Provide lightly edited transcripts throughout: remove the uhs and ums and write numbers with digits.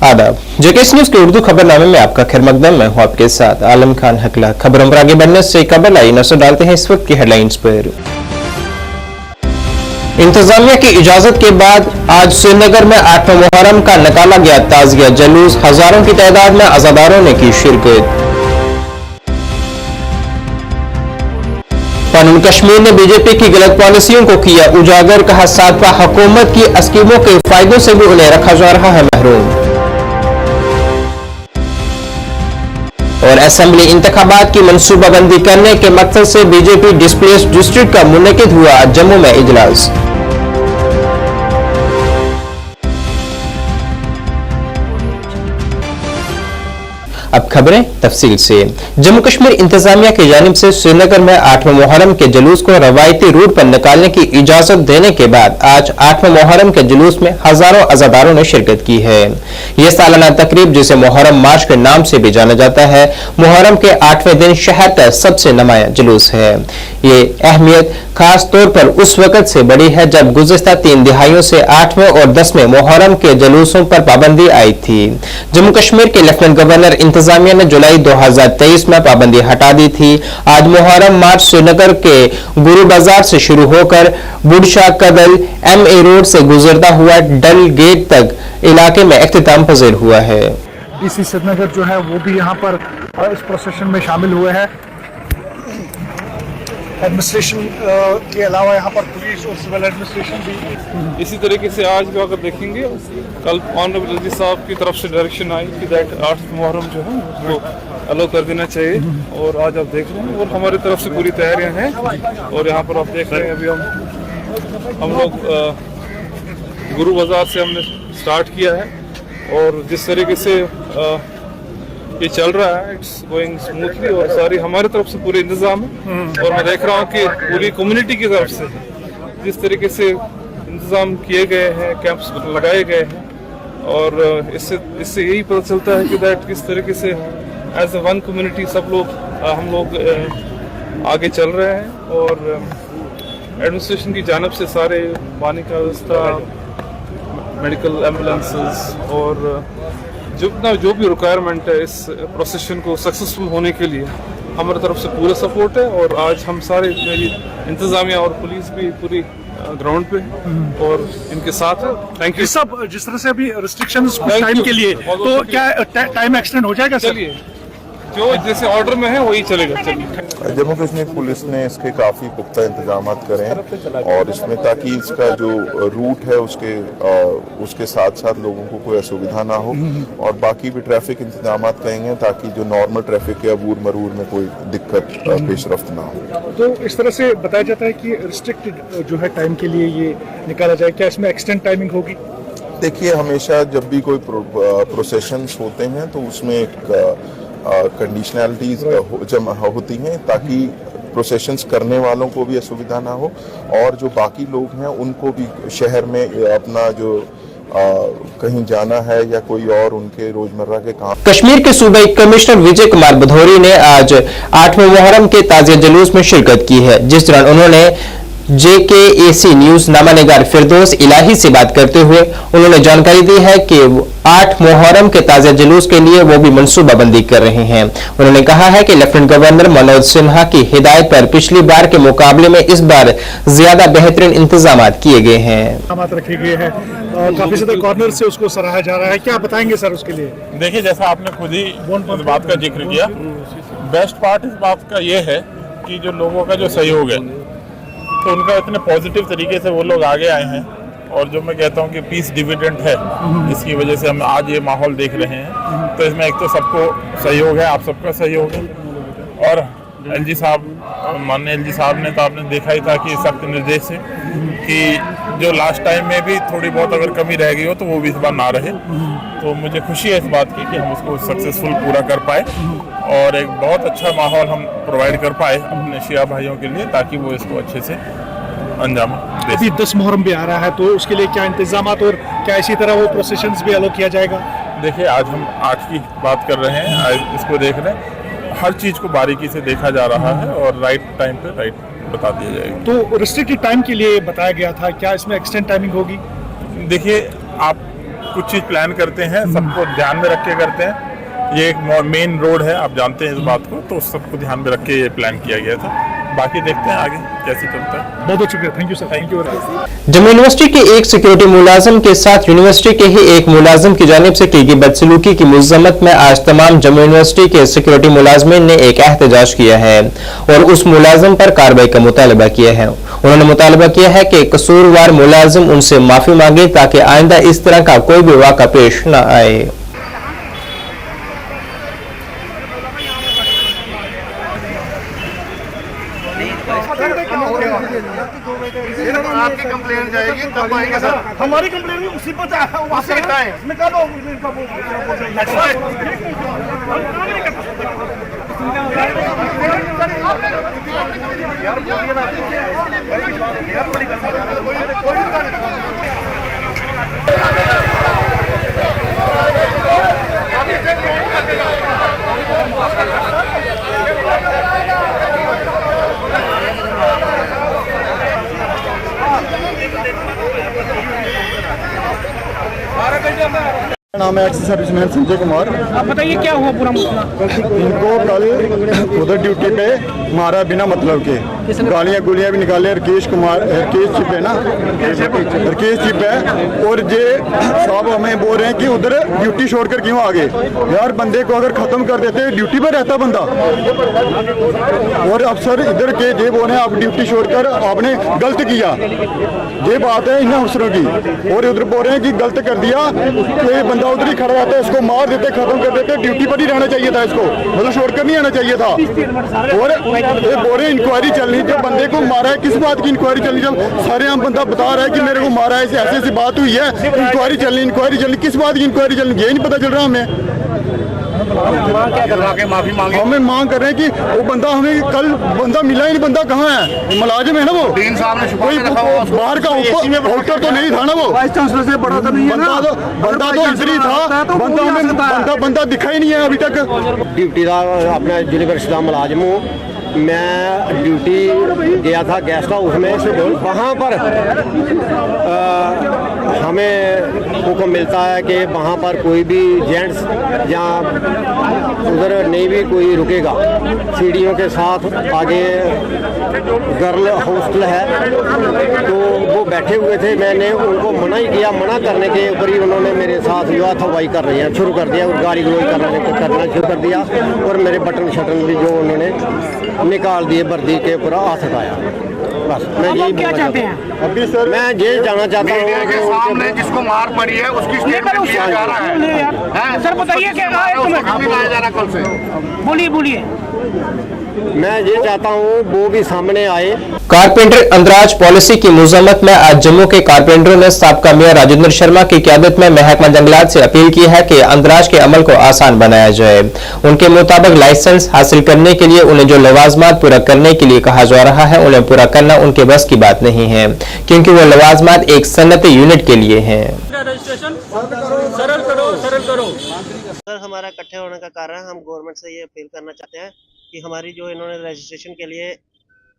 आदाब। JKS news के उर्दू खबरनामे में आपका खैर मकदम। मैं हूं आपके साथ आलम खान हकला। खबरों पर आगे बढ़ने से कबल आई नजर डालते हैं इस वक्त की हेडलाइंस पर। इंतजामिया की इजाजत के बाद आज श्रीनगर में 8वें मुहर्रम का निकाला गया ताजिया जुलूस। हजारों की तादाद में अज़ादारों ने की शिरकत। कानून कश्मीर ने बीजेपी की गलत पॉलिसियों को किया उजागर। कहा साबका हुकूमत की स्कीमों के फायदों से भी उन्हें रखा जा रहा है महरूम। और असेंबली इंतखाबात की मनसूबाबंदी करने के मकसद से बीजेपी डिस्प्लेस्ड डिस्ट्रिक्ट का मुनक्किद हुआ जम्मू में इजलास। अब खबरें तफसील से। जम्मू कश्मीर इंतजामिया की जानिब से श्रीनगर में 8वें मुहर्रम के जुलूस को रवायती रूट पर निकालने की इजाजत देने के बाद आज 8वें मुहर्रम के जुलूस में हजारों अज़ादारों ने शिरकत की है। यह सालाना तकरीब जिसे मुहर्रम मार्च के नाम से भी जाना जाता है, मुहर्रम के 8वें दिन शहर का सबसे नुमायां जुलूस है। ये अहमियत खास तौर पर उस वक्त से बड़ी है जब गुज़िश्ता 3 दिहाइयों से 8वें और 10वें मुहर्रम के जुलूसों पर पाबंदी आई थी। जम्मू कश्मीर के लेफ्टिनेंट गवर्नर इंतजामिया ने जुलाई 2023 में पाबंदी हटा दी थी। आज मुहर्रम मार्च श्रीनगर के गुरु बाजार से शुरू होकर बुढ़शाह कदल MA रोड से गुजरता हुआ डल गेट तक इलाके में इख्तिताम पजीर हुआ है। DC श्रीनगर जो है वो भी यहाँ पर इस प्रोसेशन में शामिल हुए हैं। एडमिनिस्ट्रेशन के अलावा यहाँ पर पुलिस और सिविल एडमिनिस्ट्रेशन भी। इसी तरीके से आज भी अगर देखेंगे, कल ऑनरेबल एलजी साहब की तरफ से डायरेक्शन आई कि दैट 8 मुहर्रम जो है उसको अलो कर देना चाहिए, और आज आप देख रहे हैं और हमारी तरफ से पूरी तैयारियां हैं। और यहाँ पर आप देख रहे हैं अभी हम लोग गुरु बाजार से हमने स्टार्ट किया है, और जिस तरीके से ये चल रहा है इट्स गोइंग स्मूथली, और सारी हमारी तरफ से पूरे इंतजाम है। और मैं देख रहा हूँ कि पूरी कम्युनिटी की तरफ से जिस तरीके से इंतजाम किए गए हैं, कैंप्स लगाए गए हैं, और इससे यही पता चलता है कि दैट किस तरीके से एज ए वन कम्युनिटी सब लोग हम लोग आगे चल रहे हैं। और एडमिनिस्ट्रेशन की जानिब से सारे पानी का व्यवस्था, मेडिकल एम्बुलेंसेस और जो भी रिक्वायरमेंट है इस प्रोसेशन को सक्सेसफुल होने के लिए हमारी तरफ से पूरा सपोर्ट है। और आज हम सारे मेरी इंतजामिया और पुलिस भी पूरी ग्राउंड पे और इनके साथ है। Thank you. सब जिस तरह से अभी रिस्ट्रिक्शंस कुछ टाइम के लिए, तो क्या टाइम एक्सटेंड हो जाएगा? चलिए, जो जैसे ऑर्डर में है वही चलेगा। चलिए। जम्मू कश्मीर पुलिस ने इसके काफ़ी पुख्ता इंतजाम करे हैं, और इसमें ताकि इसका जो रूट है उसके साथ साथ लोगों को कोई असुविधा ना हो, और बाकी भी ट्रैफिक इंतजाम करेंगे ताकि जो नॉर्मल ट्रैफिक के अबूर मरूर में कोई दिक्कत पेशरफ्त ना हो। तो इस तरह से बताया जाता है कि रिस्ट्रिक्टेड जो है टाइम के लिए ये निकाला जाए, क्या इसमें एक्सटेंड टाइमिंग होगी? देखिए, हमेशा जब भी कोई प्रोसेशंस होते हैं तो उसमें एक कंडीशनैलिटीज जमा होती हैं ताकि प्रोसेशंस करने वालों को भी असुविधा ना हो, और जो बाकी लोग हैं उनको भी शहर में अपना जो कहीं जाना है या कोई और उनके रोजमर्रा के काम। कश्मीर के सूबाई कमिश्नर विजय कुमार भदौरी ने आज 8वें मुहर्रम के ताज़िया जुलूस में शिरकत की है, जिस दौरान उन्होंने JKAC न्यूज नामानिगार फिरदौस इलाही से बात करते हुए उन्होंने जानकारी दी है कि 8 मुहर्रम के ताज़ा जुलूस के लिए वो भी मनसूबाबंदी कर रहे हैं। उन्होंने कहा है कि लेफ्टिनेंट गवर्नर मनोज सिन्हा की हिदायत पर पिछली बार के मुकाबले में इस बार ज्यादा बेहतरीन इंतजाम किए गए हैं। रखे गए हैं, काफी ज्यादा कॉर्नर से उसको सराहा जा रहा है। क्या बताएंगे सर उसके लिए? देखिए, जैसा आपने खुद ही इस बात का जिक्र किया, बेस्ट पार्ट इस बात का ये है कि जो लोगों का जो सहयोग है, तो उनका इतने पॉजिटिव तरीके से वो लोग आगे आए हैं, और जो मैं कहता हूँ कि पीस डिविडेंड है, जिसकी वजह से हम आज ये माहौल देख रहे हैं। तो इसमें एक तो सबको सहयोग है, आप सबका सहयोग है, और एलजी साहब, माननीय एलजी साहब ने तो आपने देखा ही था कि सख्त निर्देश है कि जो लास्ट टाइम में भी थोड़ी बहुत अगर कमी रह गई हो तो वो भी इस बार ना रहे। तो मुझे खुशी है इस बात की कि हम उसको सक्सेसफुल पूरा कर पाए, और एक बहुत अच्छा माहौल हम प्रोवाइड कर पाए अपने शिया भाइयों के लिए, ताकि वो इसको अच्छे से अंजाम दे। अभी 10 मुहर्रम भी आ रहा है, तो उसके लिए क्या इंतजाम, और क्या इसी तरह वो प्रोसेशंस भी अलो किया जाएगा? देखिए, आज हम 8 की बात कर रहे हैं, आज इसको देख रहे हैं, हर चीज़ को बारीकी से देखा जा रहा है, और राइट टाइम पे राइट बता दिया जाएगा। तो रिस्ट्रिक्टेड टाइम के लिए बताया गया था, क्या इसमें एक्सटेंड टाइमिंग होगी? देखिए, आप कुछ चीज़ प्लान करते हैं सबको ध्यान में रख के करते हैं। ये एक मेन रोड है, आप जानते हैं इस बात को, तो सबको ध्यान में रख के ये प्लान किया गया था। बाकी देखते हैं आगे कैसे चलता है। बहुत बहुत शुक्रिया, thank you sir, thank you. Jammu university के एक सिक्योरिटी मुलाजिम के साथ यूनिवर्सिटी के ही एक मुलाजिम की जानिब से की गई बदसलूकी की मुज़म्मत में आज तमाम जम्मू यूनिवर्सिटी के सिक्योरिटी मुलाजमीन ने एक एहतजाज किया है और उस मुलाजिम पर कार्रवाई का मुतालबा किया है। उन्होंने मुतालबा किया है कि कसूरवार मुलाजिम उनसे माफी मांगे ताकि आइंदा इस तरह का कोई भी वाक़ा पेश न आए। आपकी कंप्लेंट जाएगी तब आएंगे सर। हमारी कंप्लेंट भी उसी पर निकालो। नाम है एक्स सर्विसमैन संजय कुमार। आप बताइए क्या हुआ पूरा मसला? इनको कल उधर ड्यूटी पे मारा बिना मतलब के, गालियां गुलियां भी निकाले। रकेश चिप है ना, रकेश चिप है। और ये साहब हमें बोल रहे हैं कि उधर ड्यूटी छोड़कर क्यों आ गए। यार बंदे को अगर खत्म कर देते ड्यूटी पे रहता बंदा। और अफसर इधर के ये बोल रहे हैं आप ड्यूटी छोड़कर आपने गलत किया। ये बात है इन अफसरों की। और उधर बोल रहे हैं कि गलत कर दिया, कोई बंदा उधर ही खड़ा रहता है, इसको मार देते, खत्म कर देते। ड्यूटी पर ही रहना चाहिए था इसको, मतलब छोड़कर नहीं आना चाहिए था। और ये बोल रहे इंक्वायरी चल रही, जब बंदे को मारा है किस बात की इंक्वायरी चल रही? जब सारे आम बंदा बता रहा है कि मेरे को मारा है, ऐसी ऐसी बात हुई है, इंक्वायरी चल रही, किस बात की इंक्वायरी चल रही, ये नहीं पता चल रहा हमें। माफी मांगे। हमें मांग कर रहे हैं कि वो बंदा, हमें कल बंदा मिला ही नहीं। बंदा कहाँ है? मुलाजिम है ना वो, कोई बाहर का ऑफिसर तो नहीं था ना वो। वाइस चांसलर से बड़ा तो नहीं है ना। बंदा तो इधर ही था, बंदा दिखा ही नहीं है अभी तक। ड्यूटी का अपना यूनिवर्सिटी का मुलाजिम हूँ। मैं ड्यूटी गया था गेस्ट हाउस में, वहाँ पर हमें हुक्म मिलता है कि वहाँ पर कोई भी जेंट्स या उधर नहीं भी कोई रुकेगा। सीढ़ियों के साथ आगे गर्ल हॉस्टल है, तो वो बैठे हुए थे। मैंने उनको मना ही किया, मना करने के ऊपर ही उन्होंने मेरे साथ जो हथवाई कर रहे हैं शुरू कर दिया और गाली गलौज करना शुरू कर दिया। और मेरे बटन शटन भी जो उन्होंने निकाल दिए, वर्दी के पूरा हाथ हटाया। बस मैं यही क्या चाहते हैं अभी सर, मैं ये जानना चाहता हूँ कि सामने जिसको मार पड़ी है उसकी स्टेटमेंट लिया जा रहा है। सर बताइए क्या लाया जा रहा कल से। बोलिए। मैं ये चाहता हूँ वो भी सामने आए। कारपेंटर अंदराज पॉलिसी की मुज़म्मत में आज जम्मू के कारपेंटरों ने साबका मेयर राजेंद्र शर्मा की क़यादत में महकमा जंगलात से अपील की है कि अंदराज के अमल को आसान बनाया जाए। उनके मुताबिक लाइसेंस हासिल करने के लिए उन्हें जो लवाजमात पूरा करने के लिए कहा जा रहा है उन्हें पूरा करना उनके बस की बात नहीं है, क्योंकि वो लवाजमात एक सन्नती यूनिट के लिए हैं। सरल करो। सर हमारा इकट्ठे होने का कारण हम गवर्नमेंट से ये अपील करना चाहते हैं कि हमारी जो इन्होंने रजिस्ट्रेशन के लिए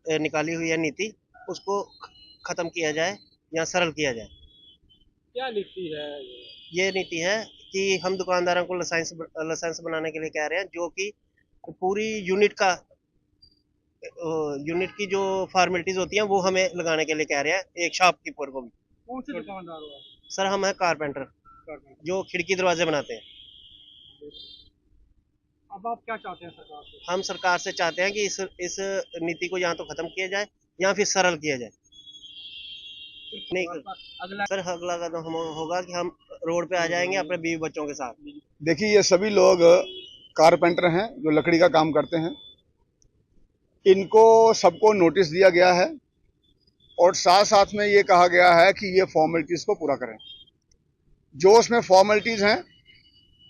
निकाली हुई है नीति, उसको ख़त्म किया जाए या सरल किया जाए। क्या नीति है ये नीति है कि हम दुकानदारों को लाइसेंस बनाने के लिए कह रहे हैं, जो कि पूरी यूनिट की जो फॉर्मेलिटीज़ होती हैं वो हमें लगाने के लिए कह रहे हैं, एक शॉपकीपर को भी। कौन से दुकानदार हो? सर हम हैं कारपेंटर, जो खिड़की दरवाजे बनाते हैं। अब आप क्या चाहते हैं सरकार से? हम सरकार से चाहते हैं कि इस नीति को या तो खत्म किया जाए या फिर सरल किया जाए। नहीं सर, अगला कदम हम होगा कि हम रोड पे आ जाएंगे अपने बीवी बच्चों के साथ। देखिए ये सभी लोग कारपेंटर हैं जो लकड़ी का काम करते हैं। इनको सबको नोटिस दिया गया है और साथ साथ में ये कहा गया है कि ये फॉर्मेलिटीज़ को पूरा करें। जो उसमें फॉर्मेलिटीज़ हैं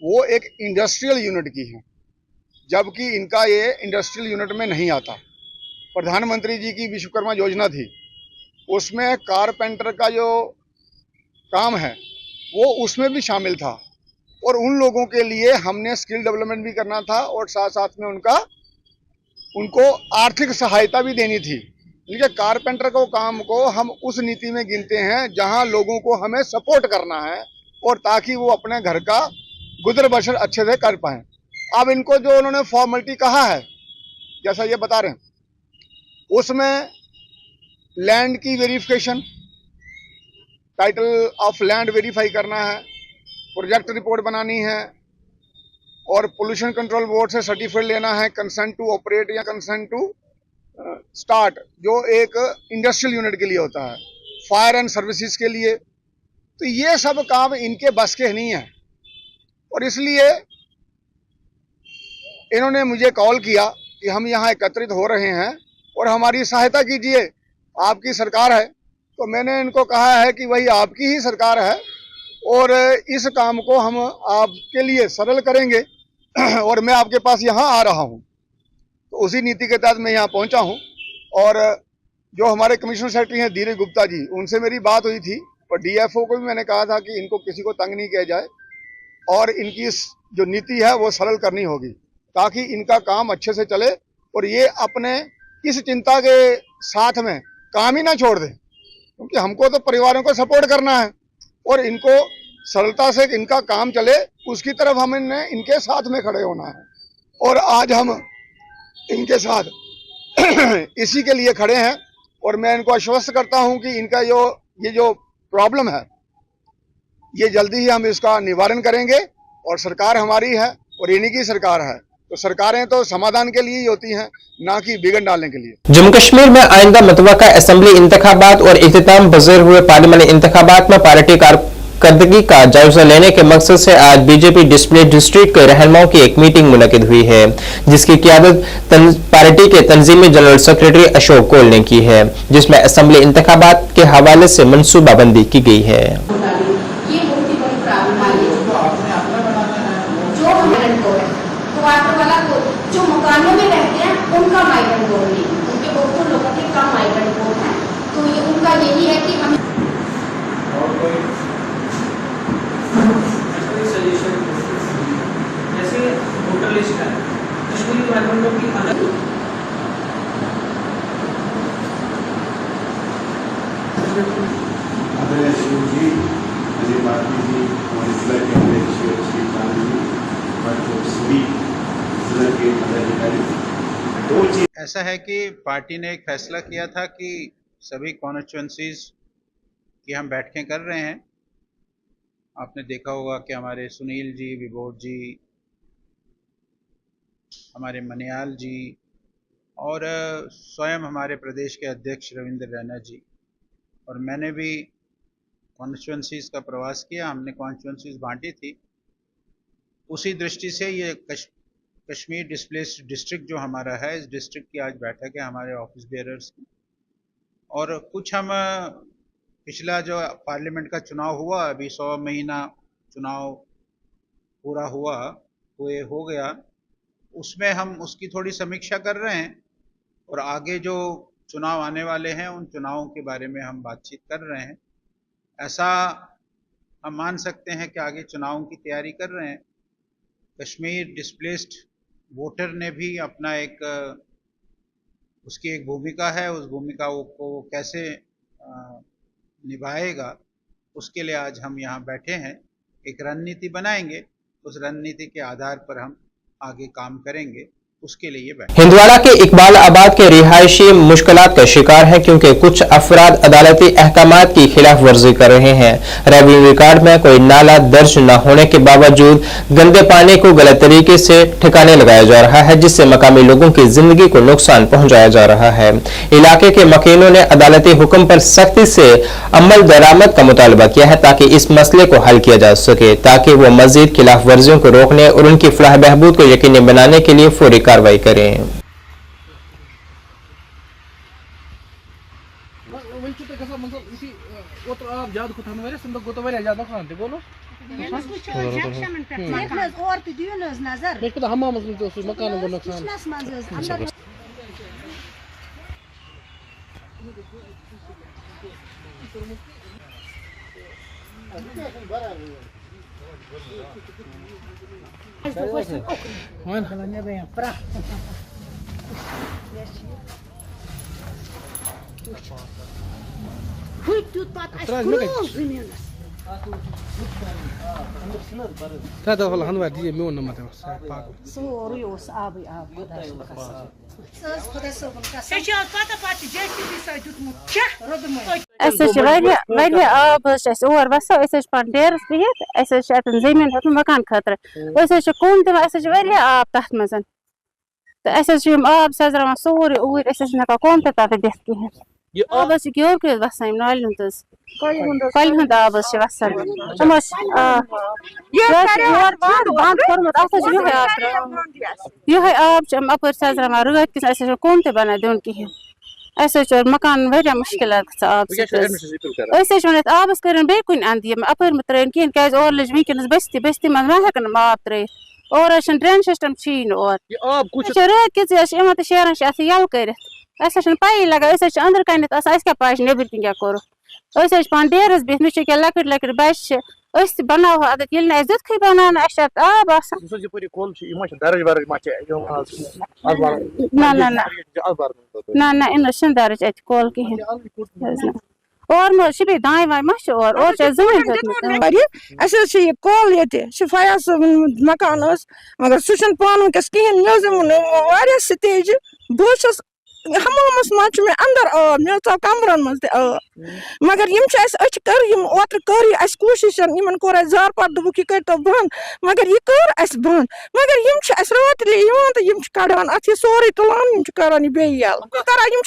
वो एक इंडस्ट्रियल यूनिट की हैं, जबकि इनका ये इंडस्ट्रियल यूनिट में नहीं आता। प्रधानमंत्री जी की विश्वकर्मा योजना थी, उसमें कारपेंटर का जो काम है वो उसमें भी शामिल था और उन लोगों के लिए हमने स्किल डेवलपमेंट भी करना था और साथ साथ में उनको आर्थिक सहायता भी देनी थी। लेकिन कारपेंटर को काम को हम उस नीति में गिनते हैं जहां लोगों को हमें सपोर्ट करना है, और ताकि वो अपने घर का गुजर बसर अच्छे से कर पाएं। अब इनको जो उन्होंने फॉर्मेलिटी कहा है, जैसा ये बता रहे हैं, उसमें लैंड की verification, title of land verify करना है, प्रोजेक्ट रिपोर्ट बनानी है और पोल्यूशन कंट्रोल बोर्ड से सर्टिफिकेट लेना है, कंसेंट टू ऑपरेट या कंसेंट टू स्टार्ट, जो एक इंडस्ट्रियल यूनिट के लिए होता है, फायर एंड सर्विसेज के लिए। तो ये सब काम इनके बस के नहीं है और इसलिए इन्होंने मुझे कॉल किया कि हम यहाँ एकत्रित हो रहे हैं और हमारी सहायता कीजिए, आपकी सरकार है। तो मैंने इनको कहा है कि वही आपकी ही सरकार है और इस काम को हम आपके लिए सरल करेंगे और मैं आपके पास यहाँ आ रहा हूँ। तो उसी नीति के तहत मैं यहाँ पहुँचा हूँ और जो हमारे कमिश्नर सेक्रेटरी हैं धीरज गुप्ता जी, उनसे मेरी बात हुई थी और डीएफओ को भी मैंने कहा था कि इनको किसी को तंग नहीं किया जाए और इनकी जो नीति है वो सरल करनी होगी ताकि इनका काम अच्छे से चले और ये अपने इस चिंता के साथ में काम ही ना छोड़ दें, क्योंकि हमको तो परिवारों को सपोर्ट करना है और इनको सरलता से इनका काम चले उसकी तरफ हम इनके साथ में खड़े होना है। और आज हम इनके साथ इसी के लिए खड़े हैं और मैं इनको आश्वस्त करता हूं कि इनका ये जो प्रॉब्लम है ये जल्दी ही हम इसका निवारण करेंगे और सरकार हमारी है और इन्हीं की सरकार है, तो सरकारें तो समाधान के लिए ही होती हैं, ना कि बिगड़ डालने के लिए। जम्मू कश्मीर में आइंदा मुतवक्का असेंबली इंतखाबात और इख्तिताम पज़ीर हुए पार्लियामानी इंतखाबात में पार्टी कारकर्दगी का जायजा लेने के मकसद से आज बीजेपी डिस्प्ले डिस्ट्रिक्ट के रहनुमाओं की एक मीटिंग मुनक्किद हुई है, जिसकी क़ियादत पार्टी के तंजीमी जनरल सेक्रेटरी अशोक कोल ने की है, जिसमें असेंबली इंतखाबात के हवाले से मनसूबाबंदी की गई है। जो मकानों में रहते हैं उनका माइग्रेंट बोर्ड नहीं, उनके बहुत लोगों के कम माइग्रेंट बोर्ड है, तो ये उनका यही है कि हम जैसे वोटर लिस्ट है कश्मीरी माइग्रेंटों की अलग ऐसा है कि पार्टी ने एक फैसला किया था कि सभी कॉन्स्टिट्यूंसीज की हम बैठकें कर रहे हैं। आपने देखा होगा कि हमारे सुनील जी, विभोर जी, हमारे मनियाल जी और स्वयं हमारे प्रदेश के अध्यक्ष रविंद्र रैना जी और मैंने भी कॉन्स्टिट्यूंसीज का प्रवास किया। हमने कॉन्स्टिट्यूंसीज बांटी थी। उसी दृष्टि से ये कश्मीर डिस्प्लेस्ड डिस्ट्रिक्ट जो हमारा है, इस डिस्ट्रिक्ट की आज बैठक है हमारे ऑफिस बेयरर्स की। और कुछ हम पिछला जो पार्लियामेंट का चुनाव हुआ, अभी 100 महीना चुनाव पूरा हुआ, वो ये हो गया, उसमें हम उसकी थोड़ी समीक्षा कर रहे हैं और आगे जो चुनाव आने वाले हैं उन चुनावों के बारे में हम बातचीत कर रहे हैं। ऐसा हम मान सकते हैं कि आगे चुनावों की तैयारी कर रहे हैं। कश्मीर डिस्प्लेस्ड वोटर ने भी अपना उसकी एक भूमिका है, उस भूमिका को कैसे निभाएगा, उसके लिए आज हम यहाँ बैठे हैं। एक रणनीति बनाएंगे, उस रणनीति के आधार पर हम आगे काम करेंगे, उसके लिए बैठे। हिंदवाड़ा के इकबाल आबाद के रिहायशी मुश्किलात का शिकार है क्योंकि कुछ अफराद अदालती अहकामात की खिलाफ वर्जी कर रहे हैं। रेवेन्यू रिकॉर्ड में कोई नाला दर्ज न होने के बावजूद गंदे पानी को गलत तरीके से ठिकाने लगाया जा रहा है, जिससे मकामी लोगों की जिंदगी को नुकसान पहुंचाया जा रहा है। इलाके के मकीनों ने अदालती हुक्म पर सख्ती से अमल दरामद का मुतालबा किया है ताकि इस मसले को हल किया जा सके, ताकि वो मजीद खिलाफ वर्जियों को रोकने और उनकी फलाह बहबूद को यकीनी बनाने के लिए फौरी कार्रवाई करें। आब और वसान पान डेरस बिहित जमीन हेतन मकान खतर कून दिवान आब तथ मज तो आब सजरान सोरे ऊर हेकान कून तथ दिथ कहें आब ग्योर कर वसान नाल कल हूं आब वसान बंद ये आब अपर सजरान रत किस कून बना दिन कहें मकान वारिया मुश्किल आब आबस कर बे कुन अंद अपर मे त्रन कहें क्या और लज वनकस बस्ती बस्ती मज मा हेकन आब त्रित और ड्रेन सिस्टम और रत किस तो शेरान यल कर पी लगा अंदर कन क्या पाए नबर तक क्या कोर पान डेरस बिहित मे क्या लकट लकट बच्चे बनाव अदत ये दुख बनान आब ना ना इन दर्ज अत कल कहें और बे दाए वाए मा और जमीन कल ये फयाज मकान मगर सह पान वस कहें मे स्टेज बस हमामस मज मे अंदर आब मे आव कमरन मज मगर कर ओत कर कोशिश कोर जार पार दोक यह कर बंद मगर यह कर बंद मगर रातले तो कड़ान अत सोरे तुलान करान बे यल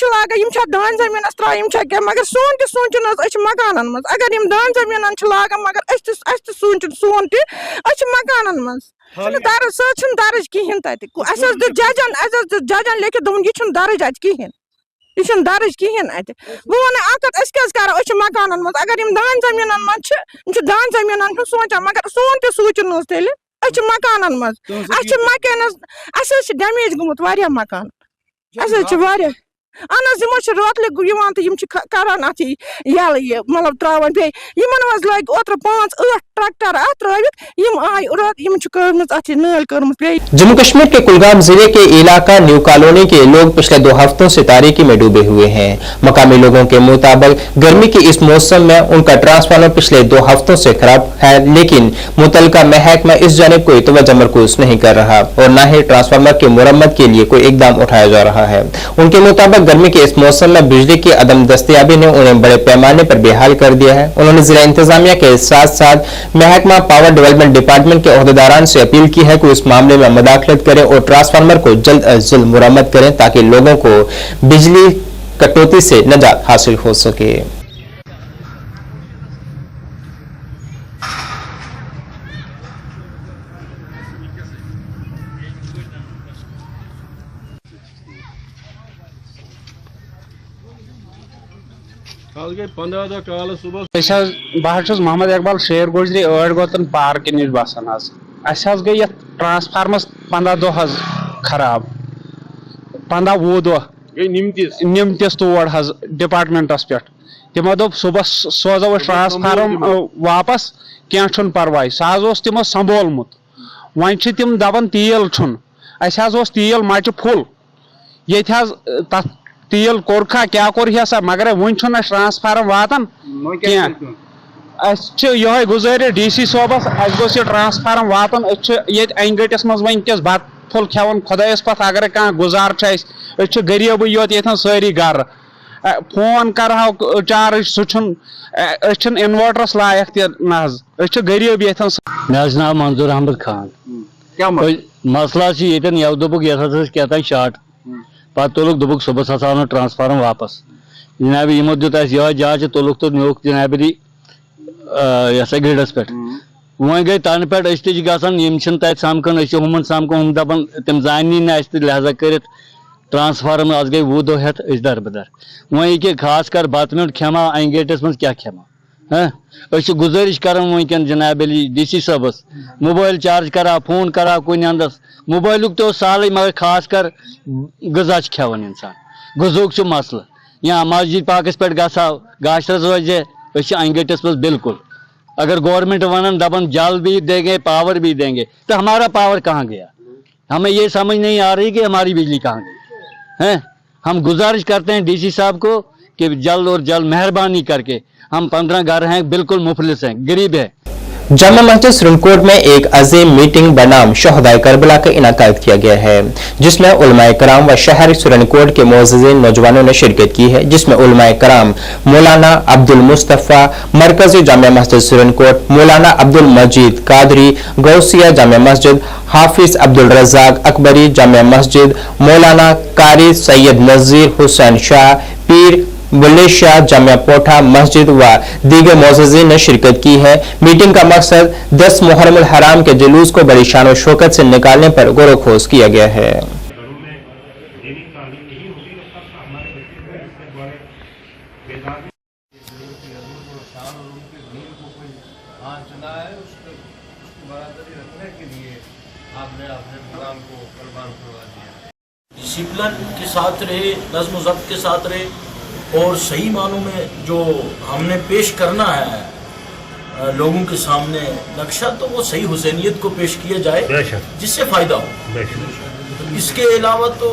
लागान दान जमीन त्रा क्या मगर सोन तो सोचन मकान मज अगर दान जमीन लागान मगर सोचन सोन तह मकान मज दर्ज सह दर्ज कहें तक जजन लिखित दोन यह दर्ज अत कहें यह दर्ज कहें अत बह वन क्या करो मकान मज अगर दान जमीन मज दान जमीन सोचान मगर सोन तो सोचन तेल मकान मज मकान डैमेज गोमुत मकान अहन रोतले तो करान अत यल मतलब त्रावान बे लग ओत्र 5-8 ट्रैक्टर अत त्रवित आय अत नाल कर जम्मू कश्मीर के कुलगाम जिले के इलाका न्यू कॉलोनी के लोग पिछले 2 हफ्तों से तारीकी में डूबे हुए हैं। मकामी लोगों के मुताबिक गर्मी के इस मौसम में उनका ट्रांसफार्मर पिछले 2 हफ्तों से खराब है, लेकिन मुतलका महकमा इस जानिब कोई तवज्जो मरकूज नहीं कर रहा और न ही ट्रांसफार्मर की मुरम्मत के लिए कोई इकदाम उठाया जा रहा है। उनके मुताबिक गर्मी के इस मौसम में बिजली की अदम दस्तयाबी ने उन्हें बड़े पैमाने पर बेहाल कर दिया है। उन्होंने जिला इंतजामिया के साथ साथ महकमा पावर डेवलपमेंट डिपार्टमेंट के ओहदेदारान से अपील की है कि इस मामले में मुदाखलत करें और ट्रांसफार्मर को जल्द अज जल्द मुरम्मत करें ताकि लोगों को बिजली कटौती से निजात हासिल हो सके। बह मोहम्मद इकबाल शेर गुजरी 8 गोतन पार्क नश बसान गई ट्रांसफार्मस 15 दह खराब 15-20 दह निमतिस तोड़ डिपार्टमेंटस पे तमो दोप सुबह सोजो ट्रांसफार्म वापस क्या परवाह सह तमो संभोलमुत वन तम दपान तेल तेल मच फुल ये तेल कोरखा क्या कोर सा मगर वन ट्रांसफार्म वातान क्या गुजारि DC सोबस गोस ट्रांसफार्म वातान ये अंगटस मज वनकस बत फुल खेवान खुदायस पत अगर कह गुजार गरीब योत ये सारी गर फोन कर चार्ज सह इन्वर्टरस लायक तह गरीब ये मे नाव मंजूर अहमद खान मसला ये दोपुक क्या शार्ट पत् तुलुक दोपुक सुबह हसा ट्रांसफार्म वापस जनाब यमो दुत जांच तुलुक तो नुक जनाब ग्रिडस पे वो गई तन पे गम तत समकन हम समको हम दपान तम जानी लिहाजा कर ट्रांसफार्म आज गई 20 दह हेत दरबदर वो ये खास कर बत म्यूट खेमा अंगेटस मज क्या खेमा गुजारिश कर वनकन जनाब DC सबस मोबाइल चार्ज करा फोन करा कुन अंदस मोबाइल तो साल मगर खास कर गजा खेवान इंसान गजुक मसल या मस्जिद पाकस पे गसा गाशरस रोजे अंगटस मज बिल्कुल अगर गवर्नमेंट वन दपन जल भी देंगे पावर भी देंगे तो हमारा पावर कहाँ गया? हमें ये समझ नहीं आ रही कि हमारी बिजली कहाँ गई है। हम गुजारिश करते हैं DC साहब को कि जल्द और जल्द मेहरबानी करके हम 15 घर हैं, बिल्कुल मुफलिस हैं, गरीब है। जामा मस्जिद सुरनकोट में एक अजीम मीटिंग बनाम शहदाए करबला का इनाकाद किया गया है, जिसमें उलमाए कराम व शहर सुरनकोट के मोअज़्ज़िज़ीन नौजवानों ने शिरकत की है, जिसमें उलमाए कराम मौलाना अब्दुल मुस्तफ़ा मरकजी जामा मस्जिद सुरनकोट, मौलाना अब्दुल मजीद कादरी गौसिया जामा मस्जिद, हाफिज अब्दुल रज़ाक अकबरी जामा मस्जिद, मौलाना कारी सैयद नज़ीर हुसैन शाह पीर बुल्ले जामिया पोठा मस्जिद व दीगर मोअज़्ज़िज़ीन ने शिरकत की है। मीटिंग का मकसद 10 मुहर्रम उल हराम के जुलूस को बड़ी शान और शौकत से निकालने पर गौर खोज किया गया है। डिसिप्लिन के साथ रहे, नज़्म ज़ब्त के साथ रहे और सही मानों में जो हमने पेश करना है लोगों के सामने नक्शा, तो वो सही हुसैनियत को पेश किया जाए जिससे फ़ायदा हो। इसके अलावा तो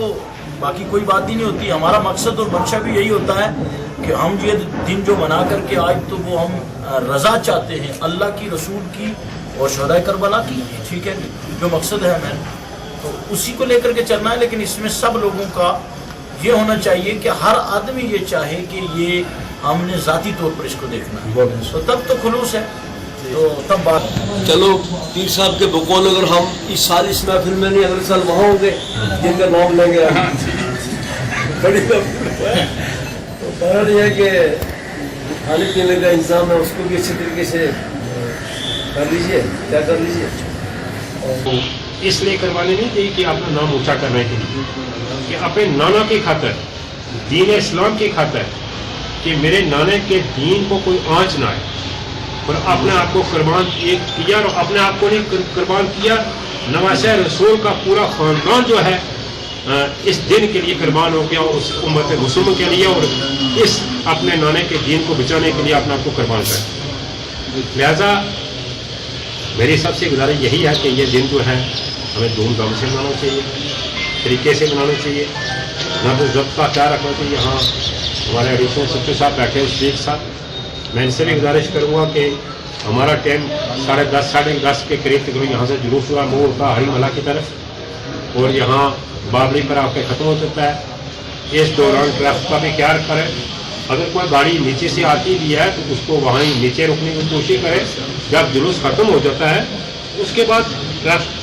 बाकी कोई बात ही नहीं होती। हमारा मकसद और मंशा भी यही होता है कि हम ये दिन जो मना करके आज, तो वो हम रज़ा चाहते हैं अल्लाह की, रसूल की और शहदाए करबला की। ठीक है, जो मकसद है हमें तो उसी को लेकर के चलना है, लेकिन इसमें सब लोगों का ये होना चाहिए कि हर आदमी ये चाहे कि ये हमने ज़ाती तौर पर इसको देखना है, तो तब तो खुलूस है, तो तब बात। चलो पीर साहब के बकौल अगर हम इस साल इस महफिल में नहीं, अगले साल वहाँ होंगे जिनका नाम लेंगे बड़ी तो कारण यह है कि खाने पीने का इंतजाम है, उसको भी अच्छे तरीके से कर लीजिए, क्या कर लीजिए। इसलिए करवाने नहीं चाहिए कि अपना नाम ऊंचा करने के लिए, कि अपने नाना की खातर, दीन इस्लाम की खातर, कि मेरे नाने के दीन को कोई आँच ना आए, और अपने आप को कुर्बान किया, और अपने आप को नहीं कुर्बान किया, नवासे रसूल का पूरा ख़ानदान जो है इस दिन के लिए कुर्बान हो गया, उस उम्मत मुस्लिम के लिए, और इस अपने नाने के दीन को बचाने के लिए अपने आप को कुर्बान कर। लिहाजा मेरी सबसे गुजारिश यही है कि ये दिन जो है हमें धूमधाम से मनाना चाहिए, तरीके से मनाना चाहिए, नज़्म ज़ब्त का ख्याल रखना चाहिए। यहाँ हमारे एडिशनल सेक्रेटरी साहब बैठे शेख साहब, मैं इनसे भी गुजारिश करूँगा कि हमारा टाइम 10:30 साढ़े 10 के करीब तक यहाँ से जुलूस हुआ मोड़ का हरी मला की तरफ, और यहाँ बाबरी पर आके ख़त्म हो सकता है। इस दौरान ट्रैफिक का भी ख्याल करें, अगर कोई गाड़ी नीचे से आती भी है तो उसको वहाँ ही नीचे रुकने की कोशिश करें। जब जुलूस ख़त्म हो जाता है उसके बाद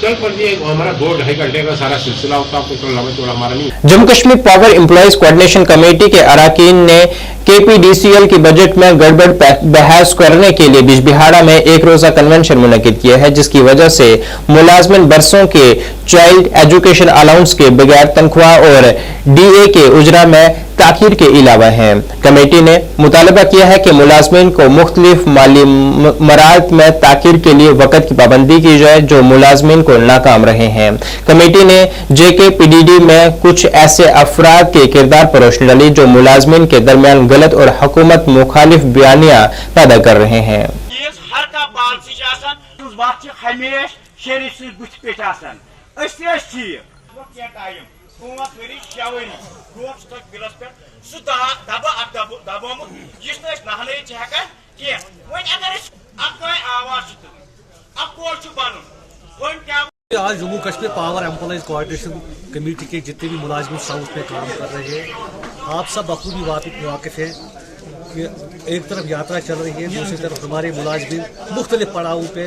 चल पर हमारा 2-2.5 घंटे का सारा सिलसिला होता है, कोई लंबा चौड़ा हमारा नहीं। Jammu Kashmir power employees coordination committee के अरकान ने KPDCL की बजट में गड़बड़ बहस करने के लिए बिजबिहाड़ा में एक रोजा कन्वेंशन मुनक्किद किया है, जिसकी वजह से मुलाजमिन बरसों के चाइल्ड एजुकेशन अलाउंस के बगैर तनख्वाह और DA के उजरा में ताखीर के अलावा हैं। कमेटी ने मुतालबा किया है कि मुलाजमिन को मुख्तलिफ माली मराहत में ताखीर के लिए वक़्त की पाबंदी की जाए जो मुलाजमिन को नाकाम रहे हैं। कमेटी ने JKPDD में कुछ ऐसे अफराद के किरदार पर रोशनी डाली जो मुलाजमिन के दरमियान गलत और हुकूमत मुखालिफ बयानियां पैदा कर रहे हैं। आज Jammu Kashmir power employees coordination committee के जितने भी मुलाजिम साउथ पे काम कर रहे हैं, आप सब बखूबी वाकिफ हैं कि एक तरफ यात्रा चल रही है, दूसरी तरफ हमारे मुलाजिम मुख्तलिफ पड़ावों पे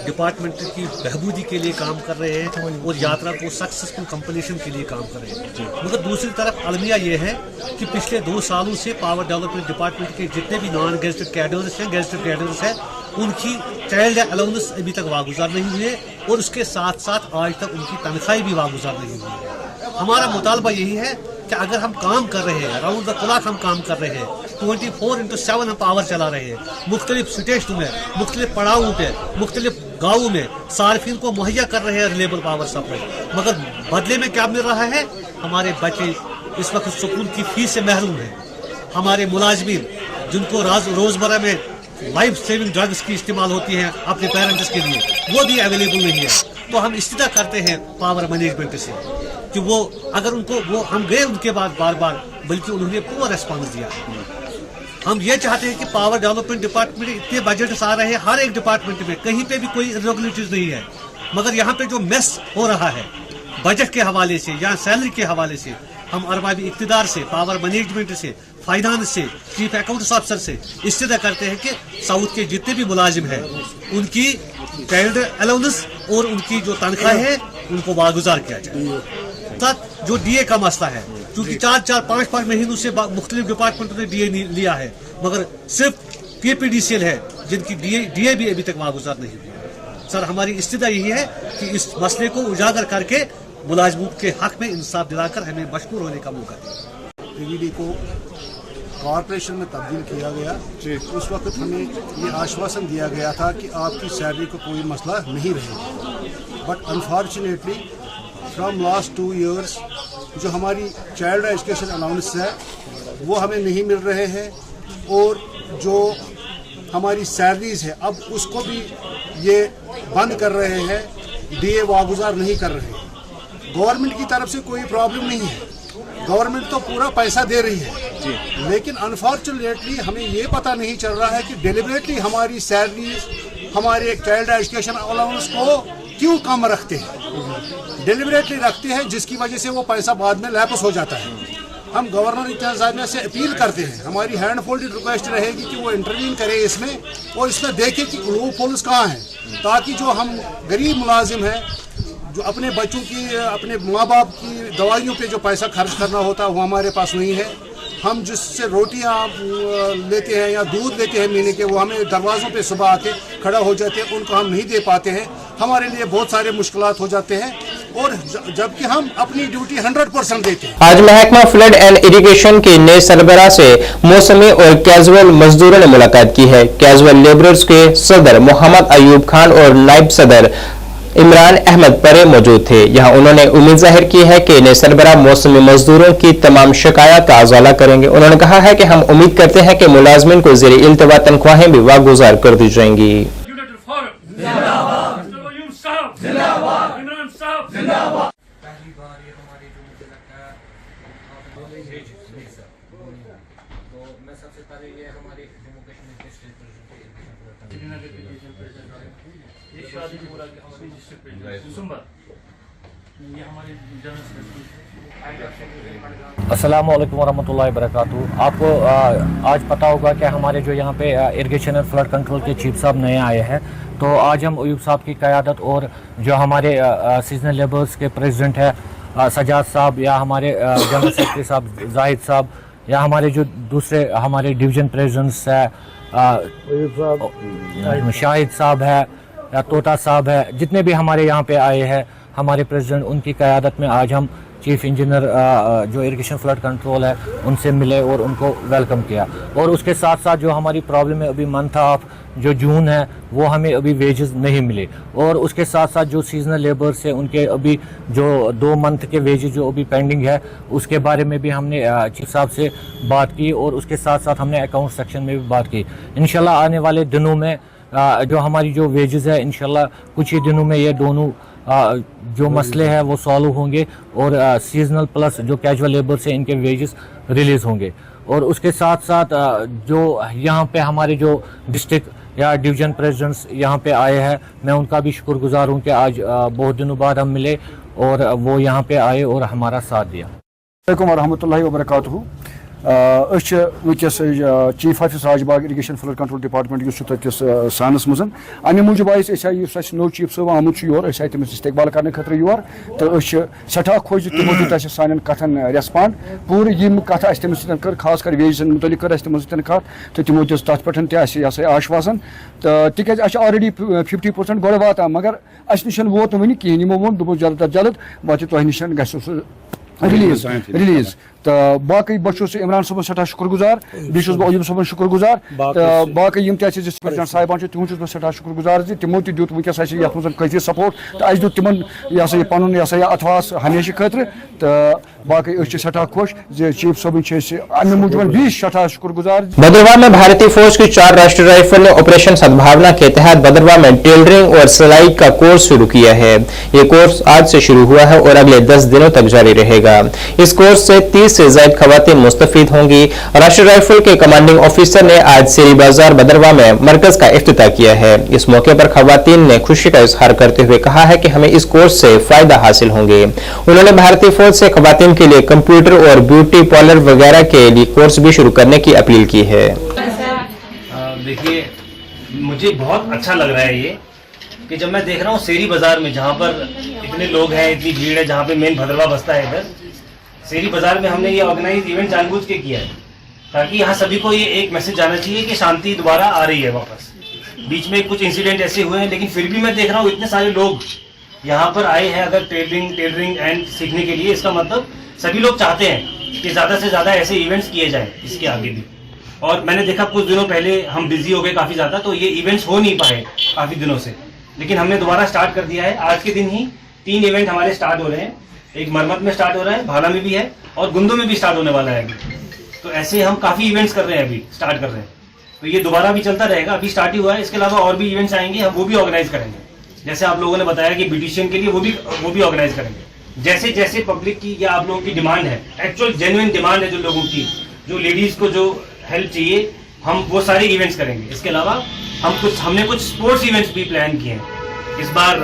डिपार्टमेंट की बहबूदी के लिए काम कर रहे हैं और यात्रा को सक्सेसफुल कंप्लीशन के लिए काम कर रहे हैं। मगर दूसरी तरफ अलमिया ये है कि पिछले 2 सालों से पावर डेवलपमेंट डिपार्टमेंट के जितने भी नॉन गेजेटेड कैडर्स हैं, गेजेटेड कैडर्स हैं, उनकी चाइल्ड अलाउंस अभी तक वागुजार नहीं हुई है और उसके साथ साथ आज तक उनकी तनख्वाही भी वागुजार नहीं हुई है। हमारा मुतालबा यही है कि अगर हम काम कर रहे हैं, राउंड द क्लॉक हम काम कर रहे हैं, 24/7 हम पावर चला रहे हैं, मुख्तलिफ स्टेशनों में, मुख्तलिफ पड़ावों पे, मुख्तलिफ गाँवों में सार्फिन को मुहैया कर रहे हैं रिलेबल पावर सप्लाई, मगर बदले में क्या मिल रहा है? हमारे बच्चे इस वक्त स्कूल की फीस से महरूम हैं। हमारे मुलाजमीन जिनको रोजमर्रा में लाइफ सेविंग ड्रग्स की इस्तेमाल होती है अपने पेरेंट्स के लिए, वो भी अवेलेबल नहीं है। तो हम इस्तिदा करते हैं पावर मैनेजमेंट से कि वो अगर उनको हम गए उनके बाद बार बार, बल्कि उन्होंने पूरा रेस्पॉन्स दिया। हम ये चाहते हैं कि पावर डेवलपमेंट डिपार्टमेंट में इतने बजट्स आ रहे हैं, हर एक डिपार्टमेंट में कहीं पे भी कोई इरेगुलरिटीज नहीं है, मगर यहाँ पे जो मेस हो रहा है बजट के हवाले से या सैलरी के हवाले से, हम अरबाबी इक़्तिदार से, पावर मैनेजमेंट से, फाइनेंस से, चीफ अकाउंट्स ऑफिसर से इस्तेदा करते हैं कि साउथ के जितने भी मुलाजिम हैं उनकी चाइल्ड अलाउंस और उनकी जो तनख्वाह है उनको वागुजार किया जाए। तक जो डीए का मसला है, क्योंकि 4-5 महीनों से मुख्तलिफ डिपार्टमेंटों ने डीए लिया है, मगर सिर्फ KPDCL है जिनकी डीए भी अभी तक वागुजार नहीं हुई। सर, हमारी इस्तेदा यही है कि इस मसले को उजागर करके मुलाजिमों के हक में इंसाफ दिलाकर हमें मशहूर होने का मौका दें। PVD को कॉरपोरेशन में तब्दील किया गया, उस वक्त हमें ये आश्वासन दिया गया था कि आपकी सैलरी को कोई मसला नहीं रहेगा, but unfortunately from last 2 years जो हमारी चाइल्ड एजुकेशन अलाउंस है वो हमें नहीं मिल रहे हैं, और जो हमारी सैलरीज है अब उसको भी ये बंद कर रहे हैं, डीए वागुजार नहीं कर रहे हैं। गवर्नमेंट की तरफ से कोई प्रॉब्लम नहीं है, गवर्नमेंट तो पूरा पैसा दे रही है, लेकिन अनफॉर्चुनेटली हमें ये पता नहीं चल रहा है कि डेलिबरेटली हमारी सैलरीज हमारे चाइल्ड एजुकेशन अलाउंस को क्यों कम रखते हैं, डेलिबरेटली रखते हैं, जिसकी वजह से वो पैसा बाद में लैप्स हो जाता है। हम गवर्नर इंतजामिया से अपील करते हैं, हमारी हैंड फोल्डेड रिक्वेस्ट रहेगी कि वो इंटरवीन करे इसमें और इसमें देखें कि लूप होल्स कहाँ हैं, ताकि जो हम गरीब मुलाजिम हैं जो अपने बच्चों की, अपने माँ बाप की दवाइयों पे जो पैसा खर्च करना होता है वो हमारे पास नहीं है। हम जिससे रोटियाँ लेते हैं या दूध लेते हैं महीने के, वो हमें दरवाज़ों पे सुबह आके खड़ा हो जाते हैं, उनको हम नहीं दे पाते हैं, हमारे लिए बहुत सारे मुश्किलात हो जाते हैं, और जबकि हम अपनी ड्यूटी 100% देते हैं। आज महकमा फ्लड एंड इरिगेशन के नए सरबराह से मौसमी और कैजुअल मजदूरों ने मुलाकात की है। कैजुअल लेबरर्स के सदर मोहम्मद अयूब खान और नायब सदर इमरान अहमद परे मौजूद थे। यहाँ उन्होंने उम्मीद जाहिर की है कि नए सरबराह मौसमी मजदूरों की तमाम शिकायत का अजाला करेंगे। उन्होंने कहा है कि हम उम्मीद करते हैं कि मुलाजमिन को ज़ेरे इल्तवा तनख्वाहें भी वागुजार कर दी जाएंगी। अस्सलाम वालेकुम वरहमतुल्लाहि वबरकातुहू। आपको आज पता होगा कि हमारे जो यहाँ पे इरिगेशन एंड फ्लड कंट्रोल के चीफ साहब नए आए हैं, तो आज हम अयूब साहब की क़यादत और जो हमारे सीजनल लेबर्स के प्रेसिडेंट है सजाद साहब, या हमारे जनरल सेक्रेटरी साहब जाहिद साहब, या हमारे जो दूसरे हमारे डिवीज़न प्रेसिडेंट्स है शाहिद साहब है या तोता साहब है, जितने भी हमारे यहाँ पे आए हैं हमारे प्रेसिडेंट, उनकी क़यादत में आज हम चीफ इंजीनियर जो इरिगेशन फ्लड कंट्रोल है उनसे मिले और उनको वेलकम किया। और उसके साथ साथ जो हमारी प्रॉब्लम है अभी मंथ ऑफ जो जून है वो हमें अभी वेजेस नहीं मिले, और उसके साथ साथ जो सीजनल लेबर्स है उनके अभी जो 2 मंथ के वेजेस जो अभी पेंडिंग है उसके बारे में भी हमने चीफ साहब से बात की, और उसके साथ साथ हमने अकाउंट सेक्शन में भी बात की। इंशाल्लाह आने वाले दिनों में जो हमारी जो वेजेस है इंशाल्लाह कुछ ही दिनों में ये दोनों जो मसले हैं वो सॉल्व होंगे, और सीजनल प्लस जो कैजुअल लेबर से इनके वेजेस रिलीज़ होंगे। और उसके साथ साथ जो यहाँ पे हमारे जो डिस्ट्रिक्ट या डिवीज़न प्रेसिडेंट्स यहाँ पे आए हैं, मैं उनका भी शुक्रगुजार हूँ कि आज बहुत दिनों बाद हम मिले और वो यहाँ पे आए और हमारा साथ दिया। अस्सलाम वरहमतुल्लाहि वबरकातुहू। वस chief office Rajbagh irrigation flood control department तस सानस मज अमे मूजूब नो चीफ साहब आमुत योर तमिस इस्तकबाल करने खतर योर, तो सठा खुश तमो दित सान कथन रेस्पॉन्ड पूरे यम कथ तमिस कर खास कर वेजन मुतलिक कर तमो कथ, तो तमो दिस तथ पे आश्वासन, तो तिक ऑलरेडी 50% गो वाता, मगर अस निश वोत वन कहें, यमो वो दोप जल्द जल्द वात तह निश रिलीज। तो बाकी बहुत इमरान साहब सठा शुक्रगुजार, बस अयूब साहब शुक्रगुजार, तो बाकी यम प्रेसिडेंट साहिबान तुद सठा शुक्रगुजार तमो दुत वनस काफी सपोर्ट, तो अस दुत तिमन पन अथवास हमेशा खतर, तो बाकी सठा खुश चीफ साहब अमे मूजूब भी सठा शुक्रगुजार। भद्रवाह में भारतीय फौज की 4 राष्ट्रीय राइफल ने ऑपरेशन सद्भावना के तहत भद्रवाह में टेलरिंग और सिलाई का कोर्स शुरू किया है। ये कोर्स आज से शुरू हुआ है और अगले 10 दिनों तक जारी रहेगा। इस कोर्स से 30 से ज्यादा खवातीन मुस्तफीद होंगी। राष्ट्रीय राइफल के कमांडिंग ऑफिसर ने आज सेरी बाजार भद्रवाह में मरकज का इफ्तिताह किया है। इस मौके पर खवातीन ने खुशी का इजहार करते हुए कहा है कि हमें इस कोर्स से फायदा हासिल होंगे। उन्होंने भारतीय फौज से खवातीन के लिए कंप्यूटर और ब्यूटी पार्लर वगैरह के लिए कोर्स भी शुरू करने की अपील की है। देखिए, मुझे बहुत अच्छा लग रहा है ये कि जब मैं देख रहा हूँ सेरी बाजार में, जहाँ पर इतने लोग हैं, इतनी भीड़ है, जहाँ पे मेन भद्रवाह बसता है, इधर सेरी बाजार में हमने ये ऑर्गेनाइज इवेंट जानबूझ के किया है ताकि यहाँ सभी को ये एक मैसेज जाना चाहिए कि शांति दोबारा आ रही है वापस। बीच में कुछ इंसिडेंट ऐसे हुए हैं, लेकिन फिर भी मैं देख रहा हूँ इतने सारे लोग यहाँ पर आए हैं अगर टेलरिंग एंड सीखने के लिए। इसका मतलब सभी लोग चाहते हैं कि ज़्यादा से ज़्यादा ऐसे इवेंट्स किए जाएं इसके आगे भी। और मैंने देखा कुछ दिनों पहले हम बिजी हो गए काफ़ी ज़्यादा, तो ये इवेंट्स हो नहीं पाए काफ़ी दिनों से, लेकिन हमने दोबारा स्टार्ट कर दिया है। आज के दिन ही 3 इवेंट हमारे स्टार्ट हो रहे हैं। एक मरमत में स्टार्ट हो रहा है, भाला में भी है और गुंदो में भी स्टार्ट होने वाला है अभी। तो ऐसे हम काफ़ी इवेंट्स कर रहे हैं, अभी स्टार्ट कर रहे हैं, तो ये दोबारा भी चलता रहेगा। अभी स्टार्ट ही हुआ है, इसके अलावा और भी इवेंट्स आएंगे, हम वो भी ऑर्गेनाइज करेंगे। जैसे आप लोगों ने बताया कि ब्यूटिशियन के लिए वो भी ऑर्गेनाइज करेंगे। जैसे जैसे पब्लिक की या आप लोगों की डिमांड है, एक्चुअल जेन्युइन डिमांड है जो लोगों की, जो लेडीज़ को जो हेल्प चाहिए, हम वो सारे इवेंट्स करेंगे। इसके अलावा हमने कुछ स्पोर्ट्स इवेंट्स भी प्लान किए हैं इस बार।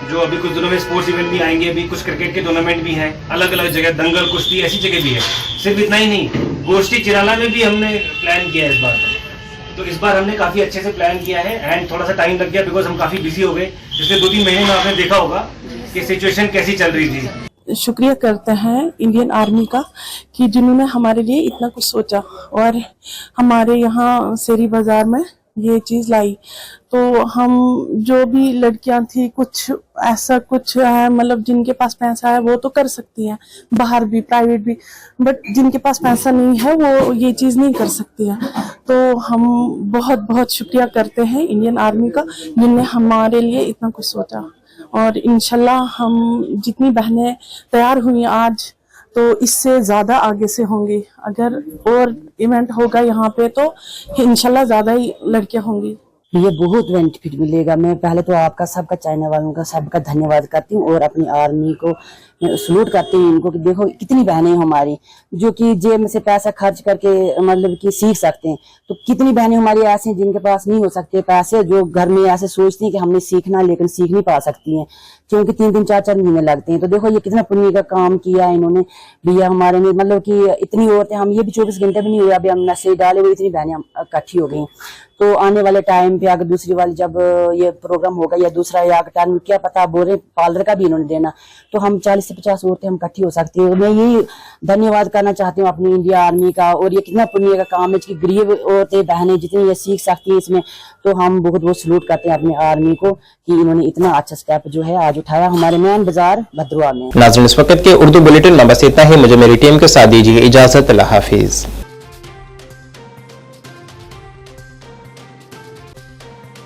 जो अभी कुछ दिनों में स्पोर्ट्स इवेंट भी आएंगे, अभी कुछ क्रिकेट के टूर्नामेंट भी हैं अलग अलग जगह, दंगल, कुश्ती, ऐसी जगह भी है। सिर्फ इतना ही नहीं, गोष्ठी चिराला में भी हमने प्लान किया है इस बार। तो इस बार हमने काफ़ी अच्छे से प्लान किया है एंड थोड़ा सा टाइम लग गया बिकॉज हम काफ़ी बिजी हो गए। पिछले 2-3 महीने में आपने देखा होगा कि सिचुएशन कैसी चल रही थी। शुक्रिया करते हैं इंडियन आर्मी का कि जिन्होंने हमारे लिए इतना कुछ सोचा और हमारे यहाँ सेरी बाजार में ये चीज़ लाई। तो हम जो भी लड़कियां थी, कुछ ऐसा कुछ है, मतलब जिनके पास पैसा है वो तो कर सकती हैं, बाहर भी प्राइवेट भी, बट जिनके पास पैसा नहीं है वो ये चीज़ नहीं कर सकती है। तो हम बहुत बहुत शुक्रिया करते हैं इंडियन आर्मी का जिनने हमारे लिए इतना कुछ सोचा। और इंशाल्लाह हम जितनी बहनें तैयार हुई आज, तो इससे ज़्यादा आगे से होंगी। अगर और इवेंट होगा यहाँ पे तो इंशाल्लाह ज़्यादा ही लड़कियाँ होंगी। ये बहुत बेनिफिट मिलेगा। मैं पहले तो आपका सबका, चाइना वालों का सबका धन्यवाद करती हूँ और अपनी आर्मी को सलूट करती हूँ इनको कि देखो कितनी बहनें हमारी जो कि जेब में से पैसा खर्च करके मतलब कि सीख सकते हैं। तो कितनी बहनें हमारी ऐसी जिनके पास नहीं हो सकते पैसे, जो घर में ऐसे सोचती हैं कि हमने सीखना लेकिन सीख नहीं पा सकती हैं क्योंकि 3-3, 4-4 महीने लगते हैं। तो देखो ये कितना पुण्य का काम किया है इन्होंने भैया हमारे में, मतलब कि इतनी औरतें, हम ये भी 24 घंटे भी नहीं हुए अभी हम मैसेज डाले हुए, इतनी बहनें इकट्ठी हो गई। तो आने वाले टाइम पे अगर दूसरी वाली जब ये प्रोग्राम होगा या दूसरा या टाइम, क्या पता बोरे पार्लर का भी इन्होंने देना, तो हम 40 से 50 औरतें हम इकट्ठी हो सकती है। मैं यही धन्यवाद करना चाहती हूँ अपनी इंडिया आर्मी का। और ये कितना पुण्य का काम है कि गरीब औरतें बहनें जितनी ये सीख सकती है इसमें, तो हम बहुत बहुत सलूट करते हैं अपनी आर्मी को कि इन्होंने इतना अच्छा स्टेप जो है आज उठाया हमारे मेन बाजार भद्रवाह में। नाज़रीन, इस वक्त के उर्दू बुलेटिन में बस इतना ही। मुझे मेरी टीम के साथ दीजिए इजाजत। अल्लाह हाफिज।